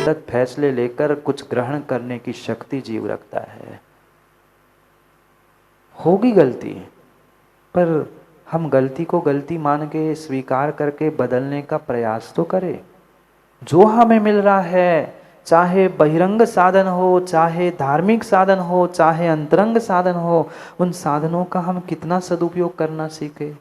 गलत फैसले लेकर कुछ ग्रहण करने की शक्ति जीव रखता है। होगी गलती, पर हम गलती को गलती मान के स्वीकार करके बदलने का प्रयास तो करें। जो हमें मिल रहा है, चाहे बहिरंग साधन हो, चाहे धार्मिक साधन हो, चाहे अंतरंग साधन हो, उन साधनों का हम कितना सदुपयोग करना सीखे।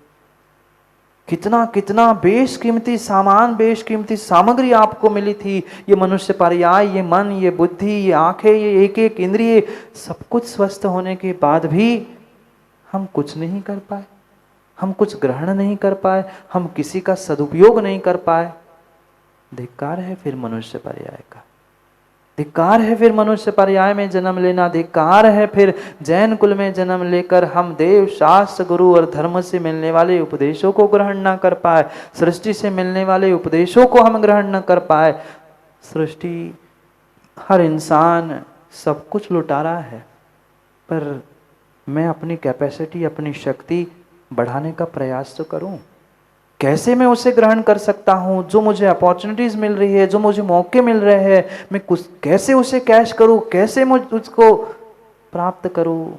कितना कितना बेशकीमती सामान, बेशकीमती सामग्री आपको मिली थी। ये मनुष्य पर्याय, ये मन, ये बुद्धि, ये आंखें, ये एक एक इंद्रिय, सब कुछ स्वस्थ होने के बाद भी हम कुछ नहीं कर पाए, हम कुछ ग्रहण नहीं कर पाए, हम किसी का सदुपयोग नहीं कर पाए। धिक्कार है फिर मनुष्य पर्याय का, धिक्कार है फिर मनुष्य पर्याय में जन्म लेना, धिक्कार है फिर जैन कुल में जन्म लेकर हम देव, शास्त्र, गुरु और धर्म से मिलने वाले उपदेशों को ग्रहण ना कर पाए, सृष्टि से मिलने वाले उपदेशों को हम ग्रहण न कर पाए। सृष्टि, हर इंसान सब कुछ लुटा रहा है, पर मैं अपनी कैपेसिटी, अपनी शक्ति बढ़ाने का प्रयास तो करूं। कैसे मैं उसे ग्रहण कर सकता हूं? जो मुझे अपॉर्चुनिटीज मिल रही है, जो मुझे मौके मिल रहे हैं, मैं कुछ कैसे उसे कैश करूं, कैसे मुझ उसको प्राप्त करूं?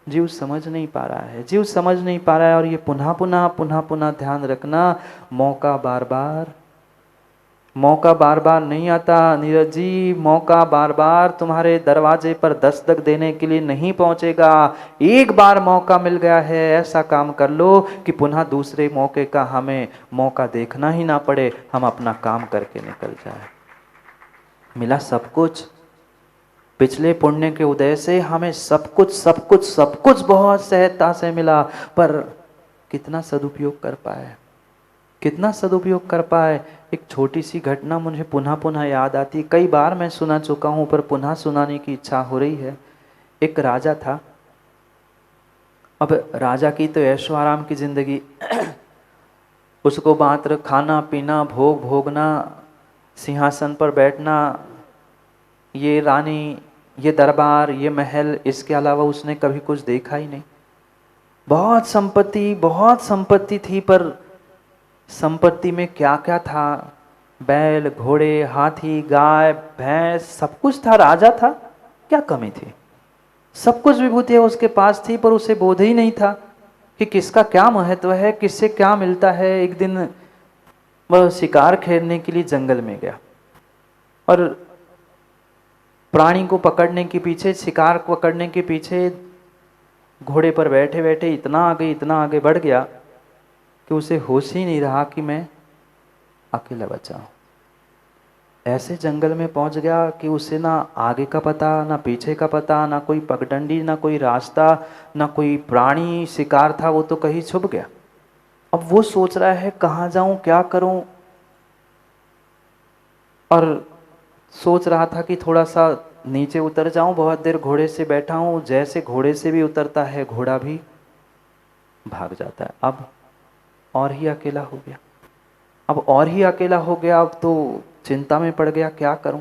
जीव समझ नहीं पा रहा है, जीव समझ नहीं पा रहा है। और ये पुनः पुनः पुनः पुनः ध्यान रखना, मौका बार बार नहीं आता नीरज जी। मौका बार बार तुम्हारे दरवाजे पर दस्तक देने के लिए नहीं पहुंचेगा। एक बार मौका मिल गया है, ऐसा काम कर लो कि पुनः दूसरे मौके का हमें मौका देखना ही ना पड़े, हम अपना काम करके निकल जाए। मिला सब कुछ, पिछले पुण्य के उदय से हमें सब कुछ सब कुछ सब कुछ बहुत सहजता से मिला, पर कितना सदुपयोग कर पाए, कितना सदुपयोग कर पाए। एक छोटी सी घटना मुझे पुनः पुनः याद आती, कई बार मैं सुना चुका हूँ पर पुनः सुनाने की इच्छा हो रही है। एक राजा था, अब राजा की तो ऐशो आराम की जिंदगी, उसको मात्र खाना पीना, भोग भोगना, सिंहासन पर बैठना, ये रानी, ये दरबार, ये महल, इसके अलावा उसने कभी कुछ देखा ही नहीं। बहुत संपत्ति थी, पर संपत्ति में क्या क्या था? बैल, घोड़े, हाथी, गाय, भैंस, सब कुछ था। राजा था, क्या कमी थी? सब कुछ विभूतियां उसके पास थी, पर उसे बोध ही नहीं था कि किसका क्या महत्व है, किससे क्या मिलता है। एक दिन वह शिकार खेलने के लिए जंगल में गया और प्राणी को पकड़ने के पीछे, शिकार को पकड़ने के पीछे घोड़े पर बैठे बैठे इतना आगे बढ़ गया कि उसे होश ही नहीं रहा कि मैं अकेला बचा हूं। ऐसे जंगल में पहुंच गया कि उसे ना आगे का पता, ना पीछे का पता, ना कोई पगडंडी, ना कोई रास्ता, ना कोई प्राणी शिकार था, वो तो कहीं छुप गया। अब वो सोच रहा है कहाँ जाऊं, क्या करूं, और सोच रहा था कि थोड़ा सा नीचे उतर जाऊं। बहुत देर घोड़े से बैठा हूं, जैसे घोड़े से भी उतरता है, घोड़ा भी भाग जाता है। अब और ही अकेला हो गया, अब तो चिंता में पड़ गया, क्या करूं।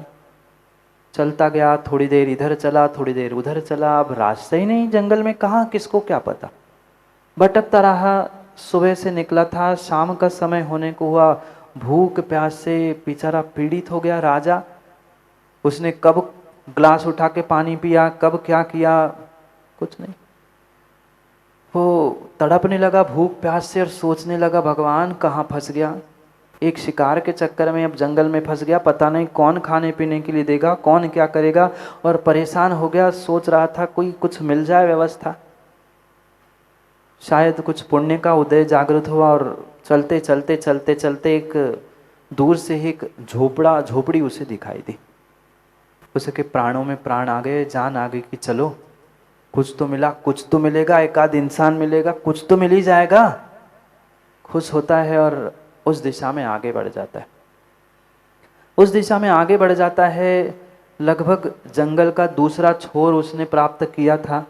चलता गया, थोड़ी देर इधर चला, थोड़ी देर उधर चला, अब रास्ता ही नहीं जंगल में, कहाँ किसको क्या पता। भटकता रहा, सुबह से निकला था, शाम का समय होने को हुआ। भूख प्यास से बेचारा पीड़ित हो गया राजा। उसने कब ग्लास उठा के पानी पिया, कब क्या किया, कुछ नहीं। वो तड़पने लगा भूख प्यास से और सोचने लगा, भगवान कहाँ फंस गया। एक शिकार के चक्कर में अब जंगल में फंस गया, पता नहीं कौन खाने पीने के लिए देगा, कौन क्या करेगा, और परेशान हो गया। सोच रहा था कोई कुछ मिल जाए व्यवस्था, शायद कुछ पुण्य का उदय जागृत हुआ। और चलते चलते चलते चलते एक दूर से एक झोपड़ी उसे दिखाई दी। उसके प्राणों में प्राण आ गए, जान आ गई कि चलो कुछ तो मिला, कुछ तो मिलेगा, एक आध इंसान मिलेगा, कुछ तो मिल ही जाएगा। खुश होता है और उस दिशा में आगे बढ़ जाता है। लगभग जंगल का दूसरा छोर उसने प्राप्त किया था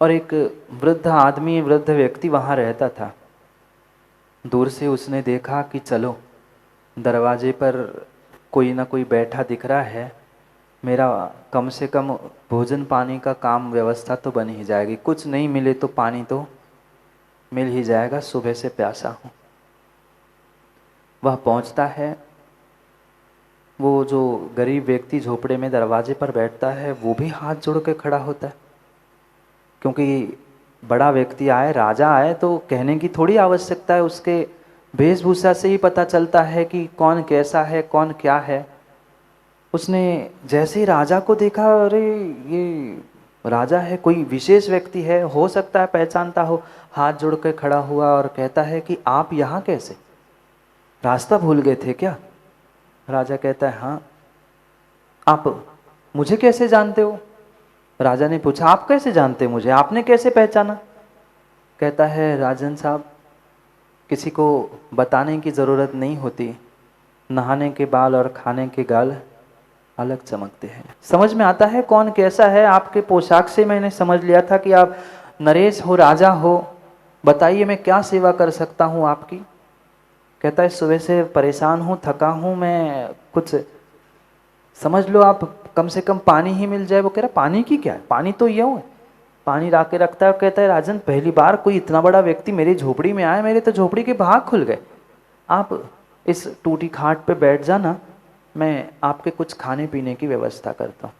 और एक वृद्ध व्यक्ति वहाँ रहता था। दूर से उसने देखा कि चलो दरवाजे पर कोई ना कोई बैठा दिख रहा है, मेरा कम से कम भोजन पानी का काम व्यवस्था तो बन ही जाएगी, कुछ नहीं मिले तो पानी तो मिल ही जाएगा, सुबह से प्यासा हूँ। वह पहुंचता है, वो जो गरीब व्यक्ति झोपड़े में दरवाजे पर बैठता है वो भी हाथ जोड़ के खड़ा होता है, क्योंकि बड़ा व्यक्ति आए, राजा आए, तो कहने की थोड़ी आवश्यकता है, उसके वेशभूषा से ही पता चलता है कि कौन कैसा है, कौन क्या है। उसने जैसे ही राजा को देखा, अरे ये राजा है, कोई विशेष व्यक्ति है, हो सकता है पहचानता हो, हाथ जोड़ के खड़ा हुआ और कहता है कि आप यहाँ कैसे, रास्ता भूल गए थे क्या? राजा कहता है हाँ। आप मुझे कैसे जानते हो? राजा ने पूछा आप कैसे जानते मुझे, आपने कैसे पहचाना? कहता है राजन साहब, किसी को बताने की ज़रूरत नहीं होती, नहाने के बाल और खाने के गाल अलग चमकते हैं। समझ में आता है कौन कैसा है, आपके पोशाक से मैंने समझ लिया था कि आप नरेश हो, राजा हो। बताइए मैं क्या सेवा कर सकता हूँ आपकी? कहता है सुबह से परेशान हूँ, थका हूँ, मैं कुछ समझ लो आप कम से कम पानी ही मिल जाए। वो कह रहा पानी की क्या है, पानी तो यूँ है। पानी ला के रखता है और कहता है राजन पहली बार कोई इतना बड़ा व्यक्ति मेरी झोपड़ी में आया, मेरे तो झोपड़ी के भाग खुल गए। आप इस टूटी खाट पे बैठ जाना, मैं आपके कुछ खाने पीने की व्यवस्था करता हूँ।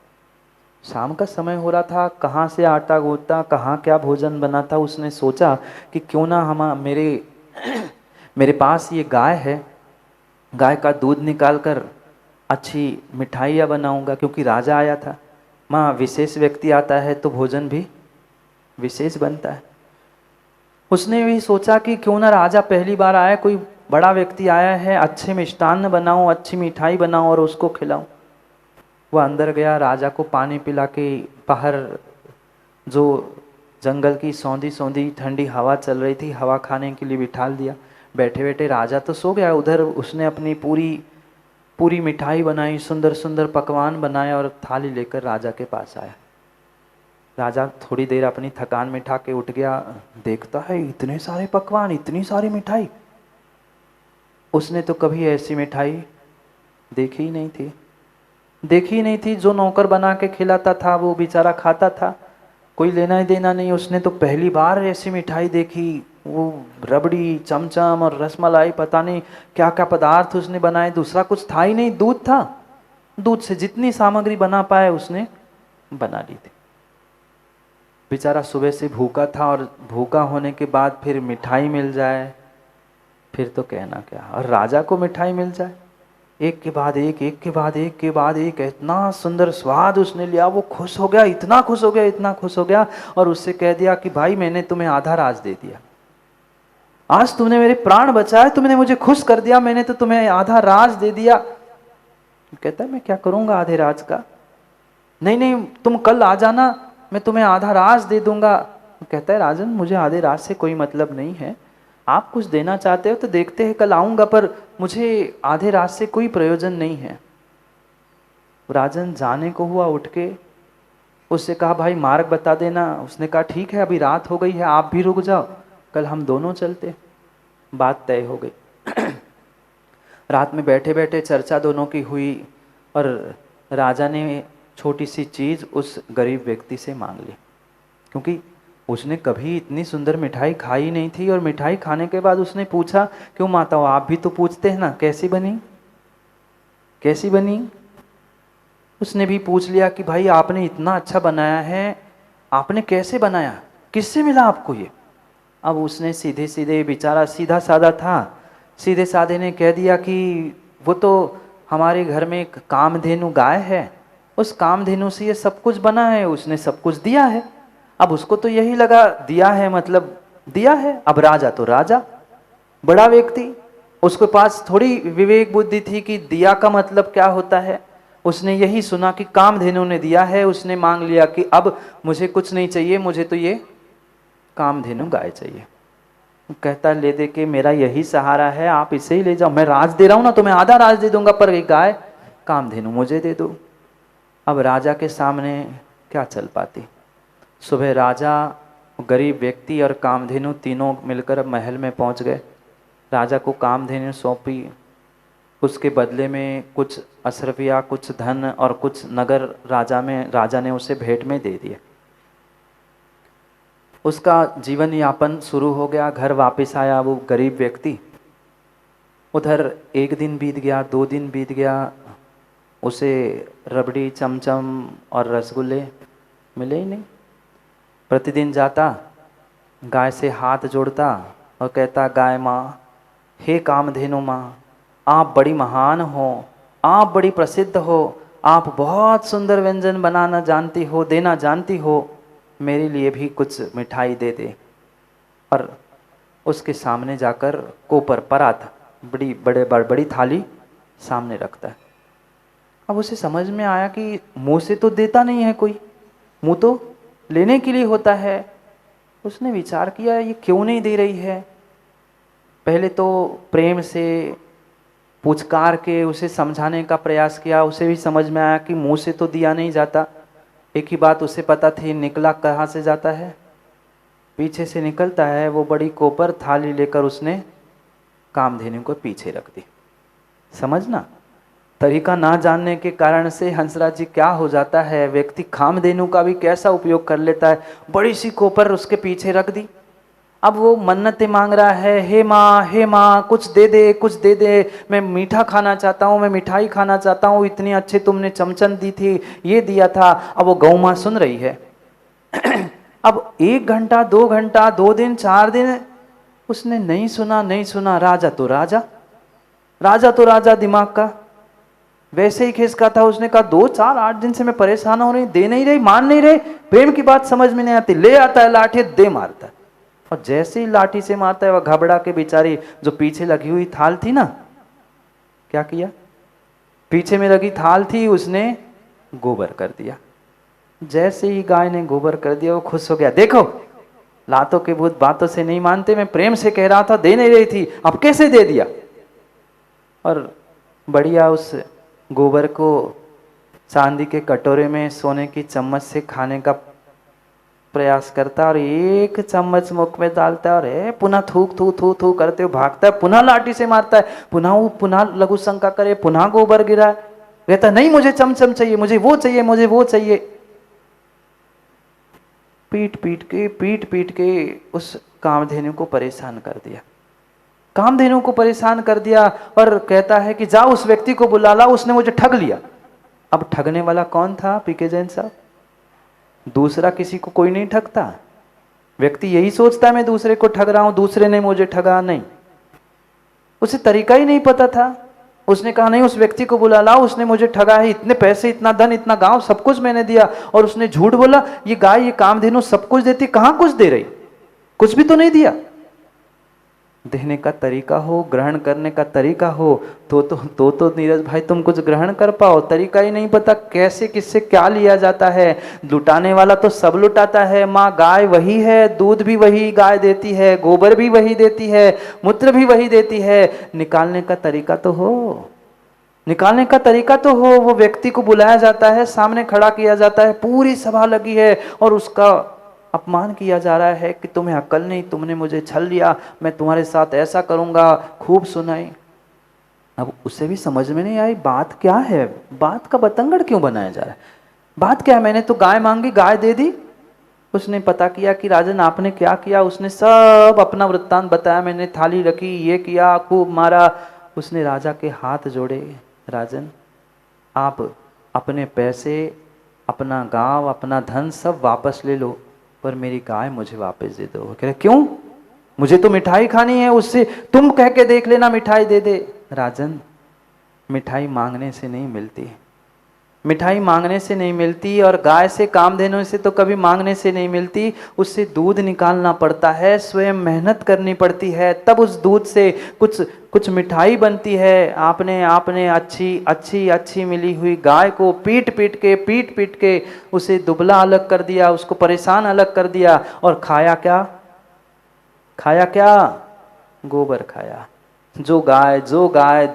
शाम का समय हो रहा था, कहाँ से आटा गूंथता, कहाँ क्या भोजन बना था। उसने सोचा कि क्यों ना हम मेरे पास ये गाय है, गाय का दूध निकाल कर अच्छी मिठाइयाँ बनाऊंगा, क्योंकि राजा आया था। माँ विशेष व्यक्ति आता है तो भोजन भी विशेष बनता है। उसने भी सोचा कि क्यों ना राजा पहली बार आया, कोई बड़ा व्यक्ति आया है, अच्छे मिष्टान्न बनाऊं, अच्छी मिठाई बनाऊं और उसको खिलाऊं। वह अंदर गया, राजा को पानी पिला के बाहर जो जंगल की सौंधी सौंधी ठंडी हवा चल रही थी, हवा खाने के लिए बिठाल दिया। बैठे बैठे राजा तो सो गया, उधर उसने अपनी पूरी मिठाई बनाई, सुंदर सुंदर पकवान बनाए और थाली लेकर राजा के पास आया। राजा थोड़ी देर अपनी थकान मिटा के उठ गया, देखता है इतने सारे पकवान, इतनी सारी मिठाई। उसने तो कभी ऐसी मिठाई देखी ही नहीं थी। जो नौकर बना के खिलाता था वो बेचारा खाता था, कोई लेना ही देना नहीं। उसने तो पहली बार ऐसी मिठाई देखी, वो रबड़ी, चमचम और रसमलाई, पता नहीं क्या क्या पदार्थ उसने बनाए। दूसरा कुछ था ही नहीं, दूध था। दूध से जितनी सामग्री बना पाए उसने बना ली थी। बेचारा सुबह से भूखा था और भूखा होने के बाद फिर मिठाई मिल जाए, फिर तो कहना क्या। और राजा को मिठाई मिल जाए, एक के बाद एक, एक के बाद एक के बाद एक, इतना सुंदर स्वाद उसने लिया। वो खुश हो गया, इतना खुश हो गया, इतना खुश हो गया। और उससे कह दिया कि भाई मैंने तुम्हें आधा राज दे दिया, आज तुमने मेरे प्राण बचाए, तुमने मुझे खुश कर दिया, मैंने तो तुम्हें आधा राज दे दिया। कहता है मैं क्या करूंगा आधे राज का? नहीं नहीं, तुम कल आ जाना, मैं तुम्हें आधा राज दे दूंगा। कहता है राजन मुझे आधे राज से कोई मतलब नहीं है, आप कुछ देना चाहते हो तो देखते हैं, कल आऊंगा, पर मुझे आधे रात से कोई प्रयोजन नहीं है। राजन जाने को हुआ, उठ के उससे कहा भाई मार्ग बता देना। उसने कहा ठीक है, अभी रात हो गई है, आप भी रुक जाओ, कल हम दोनों चलते। बात तय हो गई। रात में बैठे बैठे चर्चा दोनों की हुई और राजा ने छोटी सी चीज़ उस गरीब व्यक्ति से मांग ली, क्योंकि उसने कभी इतनी सुंदर मिठाई खाई नहीं थी। और मिठाई खाने के बाद उसने पूछा क्यों माता हो, आप भी तो पूछते हैं ना कैसी बनी, कैसी बनी। उसने भी पूछ लिया कि भाई आपने इतना अच्छा बनाया है, आपने कैसे बनाया, किससे मिला आपको ये? अब उसने सीधे सीधे, बेचारा सीधा साधा था, सीधे साधे ने कह दिया कि वो तो हमारे घर में एक कामधेनु गाय है, उस कामधेनु से ये सब कुछ बना है, उसने सब कुछ दिया है। अब उसको तो यही लगा दिया है मतलब दिया है। अब राजा तो राजा, बड़ा व्यक्ति, उसके पास थोड़ी विवेक बुद्धि थी कि दिया का मतलब क्या होता है। उसने यही सुना कि कामधेनु ने दिया है, उसने मांग लिया कि अब मुझे कुछ नहीं चाहिए, मुझे तो ये कामधेनु गाय चाहिए। कहता ले दे के मेरा यही सहारा है, आप इसे ही ले जाओ, मैं राज दे रहा हूं ना, तो मैं आधा राज दे दूंगा, पर एक गाय कामधेनु मुझे दे दो। अब राजा के सामने क्या चल पाती। सुबह राजा, गरीब व्यक्ति और कामधेनु तीनों मिलकर महल में पहुंच गए। राजा को कामधेनु सौंपी, उसके बदले में कुछ अशरफिया, कुछ धन और कुछ नगर राजा ने उसे भेंट में दे दिए। उसका जीवन यापन शुरू हो गया, घर वापस आया वो गरीब व्यक्ति। उधर एक दिन बीत गया, 2 दिन बीत गया, उसे रबड़ी, चमचम और रसगुल्ले मिले ही नहीं। प्रतिदिन जाता, गाय से हाथ जोड़ता और कहता, गाय माँ, हे कामधेनु माँ, आप बड़ी महान हो, आप बड़ी प्रसिद्ध हो, आप बहुत सुंदर व्यंजन बनाना जानती हो, देना जानती हो, मेरे लिए भी कुछ मिठाई दे दे। और उसके सामने जाकर कोपर परात, बड़ी थाली सामने रखता है। अब उसे समझ में आया कि मुंह से तो देता नहीं है कोई, मुंह तो लेने के लिए होता है। उसने विचार किया, ये क्यों नहीं दे रही है। पहले तो प्रेम से पुचकार के उसे समझाने का प्रयास किया। उसे भी समझ में आया कि मुंह से तो दिया नहीं जाता। एक ही बात उसे पता थी, निकला कहाँ से जाता है, पीछे से निकलता है। वो बड़ी कोपर थाली लेकर उसने कामधेनु को पीछे रख दी। समझना, तरीका ना जानने के कारण से हंसराज जी क्या हो जाता है, व्यक्ति कामधेनु का भी कैसा उपयोग कर लेता है। बड़ी सी कोपर उसके पीछे रख दी। अब वो मन्नतें मांग रहा है, हे माँ कुछ दे दे, कुछ दे दे, मैं मीठा खाना चाहता हूँ, मैं मिठाई खाना चाहता हूँ, इतनी अच्छे तुमने चमचम दी थी, ये दिया था। अब वो गौ माँ सुन रही है। अब 1 घंटा, 2 घंटा, 2 दिन, 4 दिन उसने नहीं सुना। राजा तो राजा दिमाग का वैसे ही खिसका था। उसने कहा, 2, 4, 8 दिन से मैं परेशान हो रही, दे नहीं रही, मान नहीं रही, प्रेम की बात समझ में नहीं आती। ले आता है लाठी, दे मारता है। और जैसे ही लाठी से मारता है, वह घबरा के बेचारी जो पीछे लगी हुई थाल थी ना, क्या किया, पीछे में लगी थाल थी, उसने गोबर कर दिया। जैसे ही गाय ने गोबर कर दिया, वो खुश हो गया। देखो, लातों के भूत बातों से नहीं मानते, मैं प्रेम से कह रहा था, दे नहीं रही थी, अब कैसे दे दिया। और बढ़िया उस गोबर को चांदी के कटोरे में सोने की चम्मच से खाने का प्रयास करता, और 1 चम्मच मुख में डालता है, और पुनः थूक थू थू थू करते हुए भागता है, पुनः लाठी से मारता है, पुनः लघु शंका करे, पुनः गोबर गिरा है। कहता, नहीं मुझे चमचम चाहिए, मुझे वो चाहिए। पीट पीट के उस कामधेनु को परेशान कर दिया। और कहता है कि जा उस व्यक्ति को बुला ला, उसने मुझे ठग लिया। अब ठगने वाला कौन था पीके जैन साहब? दूसरा किसी को कोई नहीं ठगता। व्यक्ति यही सोचता है मैं दूसरे को ठग रहा हूं, दूसरे ने मुझे ठगा। नहीं, उसे तरीका ही नहीं पता था। उसने कहा, नहीं उस व्यक्ति को बुला लाओ, उसने मुझे ठगा है, इतने पैसे, इतना धन, इतना गांव, सब कुछ मैंने दिया। और उसने झूठ बोला, ये गाय, ये कामधेनु सब कुछ देती, कहां कुछ दे रही, कुछ भी तो नहीं दिया। देने का तरीका हो, ग्रहण करने का तरीका हो, तो नीरज भाई तुम कुछ ग्रहण कर पाओ। तरीका ही नहीं पता, कैसे किससे क्या लिया जाता है। लुटाने वाला तो सब लुटाता है। माँ गाय वही है, दूध भी वही गाय देती है, गोबर भी वही देती है, मूत्र भी वही देती है। निकालने का तरीका तो हो। वो व्यक्ति को बुलाया जाता है, सामने खड़ा किया जाता है, पूरी सभा लगी है, और उसका अपमान किया जा रहा है कि तुम्हें अक्ल नहीं, तुमने मुझे छल लिया, मैं तुम्हारे साथ ऐसा करूंगा, खूब सुनाई। अब उसे भी समझ में नहीं आई बात क्या है, बात का बतंगड़ क्यों बनाया जा रहा है, बात क्या है। मैंने तो गाय मांगी, गाय दे दी। उसने पता किया कि राजन आपने क्या किया। उसने सब अपना वृत्तांत बताया, मैंने थाली रखी, ये किया, खूब मारा। उसने राजा के हाथ जोड़े, राजन आप अपने पैसे, अपना गांव, अपना धन सब वापस ले लो, पर मेरी गाय मुझे वापस दे दो। कह रहे क्यों, मुझे तो मिठाई खानी है, उससे तुम कह के देख लेना मिठाई दे दे। राजन, मिठाई मांगने से नहीं मिलती, मिठाई मांगने से नहीं मिलती, और गाय से, कामधेनु से तो कभी मांगने से नहीं मिलती। उससे दूध निकालना पड़ता है, स्वयं मेहनत करनी पड़ती है, तब उस दूध से कुछ मिठाई बनती है। आपने अच्छी मिली हुई गाय को पीट पीट के उसे दुबला अलग कर दिया, उसको परेशान अलग कर दिया, और खाया क्या, गोबर खाया। जो गाय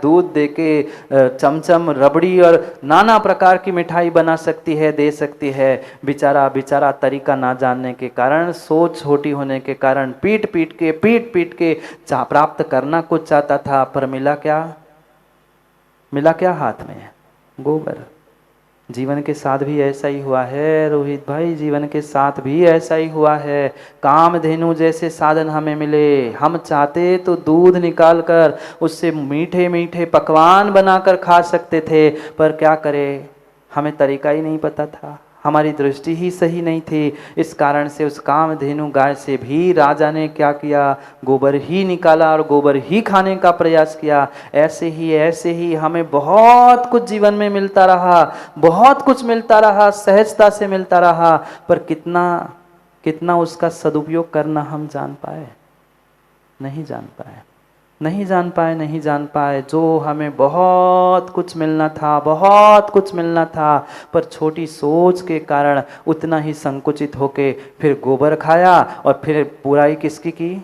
दूध देके चमचम, रबड़ी और नाना प्रकार की मिठाई बना सकती है, दे सकती है, बेचारा तरीका ना जानने के कारण, सोच छोटी होने के कारण पीट पीट के प्राप्त करना कुछ चाहता था, पर मिला क्या हाथ में, गोबर। जीवन के साथ भी ऐसा ही हुआ है रोहित भाई, जीवन के साथ भी ऐसा ही हुआ है। कामधेनु जैसे साधन हमें मिले, हम चाहते तो दूध निकाल कर उससे मीठे मीठे पकवान बनाकर खा सकते थे, पर क्या करें, हमें तरीका ही नहीं पता था, हमारी दृष्टि ही सही नहीं थी। इस कारण से उस कामधेनु गाय से भी राजा ने क्या किया, गोबर ही निकाला और गोबर ही खाने का प्रयास किया। ऐसे ही हमें बहुत कुछ जीवन में मिलता रहा, बहुत कुछ मिलता रहा, सहजता से मिलता रहा, पर कितना कितना उसका सदुपयोग करना हम जान पाए, नहीं जान पाए, नहीं जान पाए, नहीं जान पाए। जो हमें बहुत कुछ मिलना था, बहुत कुछ मिलना था, पर छोटी सोच के कारण उतना ही संकुचित होके फिर गोबर खाया और फिर बुराई किसकी की,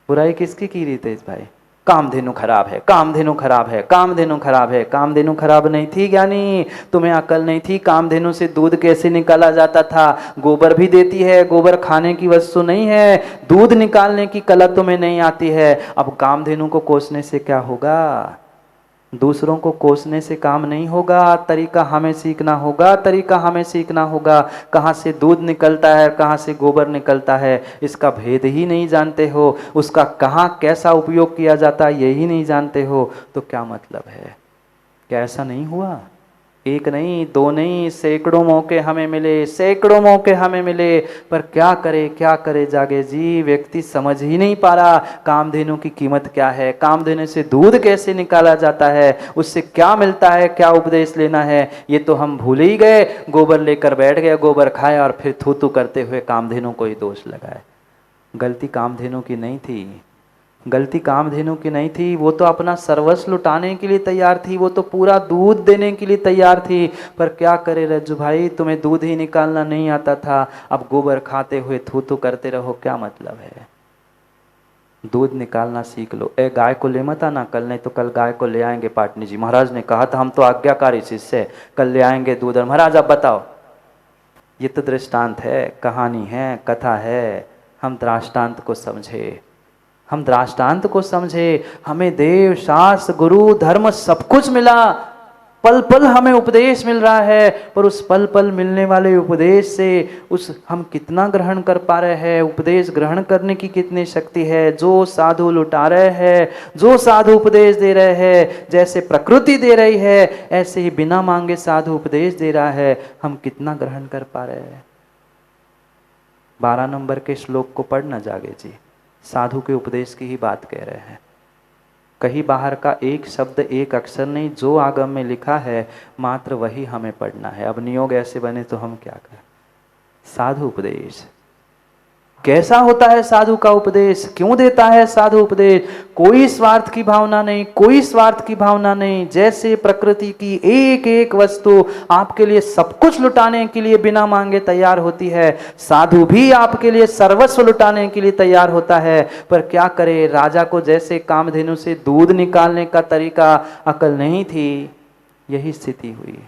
बुराई किसकी की रितेश भाई, कामधेनु खराब है, कामधेनु खराब है, कामधेनु खराब है। कामधेनु खराब नहीं थी ज्ञानी, तुम्हें अकल नहीं थी कामधेनु से दूध कैसे निकाला जाता था। गोबर भी देती है, गोबर खाने की वस्तु नहीं है, दूध निकालने की कला तुम्हें नहीं आती है। अब कामधेनु को कोसने से क्या होगा, दूसरों को कोसने से काम नहीं होगा, तरीका हमें सीखना होगा, तरीका हमें सीखना होगा। कहाँ से दूध निकलता है, कहाँ से गोबर निकलता है, इसका भेद ही नहीं जानते हो, उसका कहाँ कैसा उपयोग किया जाता है यही नहीं जानते हो, तो क्या मतलब है। क्या ऐसा नहीं हुआ, एक नहीं, दो नहीं, सैकड़ों मौके हमें मिले, सैकड़ों मौके हमें मिले, पर क्या करे जागे जी, व्यक्ति समझ ही नहीं पा रहा कामधेनु की कीमत क्या है, कामधेनु से दूध कैसे निकाला जाता है, उससे क्या मिलता है, क्या उपदेश लेना है, ये तो हम भूल ही गए। गोबर लेकर बैठ गए, गोबर खाया और फिर थू थू करते हुए कामधेनु को ही दोष लगाए। गलती कामधेनु की नहीं थी, गलती कामधेनु की नहीं थी, वो तो अपना सर्वस्व लुटाने के लिए तैयार थी, वो तो पूरा दूध देने के लिए तैयार थी। पर क्या करे रज्जू भाई, तुम्हें दूध ही निकालना नहीं आता था, अब गोबर खाते हुए थू थू करते रहो, क्या मतलब है। दूध निकालना सीख लो। ए गाय को ले मत आना कल, नहीं तो कल गाय को ले आएंगे पाटनी जी, महाराज ने कहा था हम तो आज्ञाकारी शिष्य, कल ले आएंगे दूध। और महाराज आप बताओ, ये तो दृष्टांत है, कहानी है, कथा है, हम दृष्टांत को समझे, हम दृष्टांत को समझे। हमें देव शास्त्र गुरु धर्म सब कुछ मिला, पल पल हमें उपदेश मिल रहा है, पर उस पल पल मिलने वाले उपदेश से उस हम कितना ग्रहण कर पा रहे हैं, उपदेश ग्रहण करने की कितनी शक्ति है। जो साधु लुटा रहे हैं, जो साधु उपदेश दे रहे हैं, जैसे प्रकृति दे रही है ऐसे ही बिना मांगे साधु उपदेश दे रहा है, हम कितना ग्रहण कर पा रहे हैं। 12 नंबर के श्लोक को पढ़ना जागे जी, साधु के उपदेश की ही बात कह रहे हैं। कहीं बाहर का एक शब्द एक अक्षर नहीं, जो आगम में लिखा है मात्र वही हमें पढ़ना है। अब नियोग ऐसे बने तो हम क्या करें। साधु उपदेश कैसा होता है, साधु का उपदेश क्यों देता है साधु उपदेश, कोई स्वार्थ की भावना नहीं, कोई स्वार्थ की भावना नहीं। जैसे प्रकृति की एक एक वस्तु आपके लिए सब कुछ लुटाने के लिए बिना मांगे तैयार होती है, साधु भी आपके लिए सर्वस्व लुटाने के लिए तैयार होता है। पर क्या करे, राजा को जैसे कामधेनु से दूध निकालने का तरीका अकल नहीं थी, यही स्थिति हुई।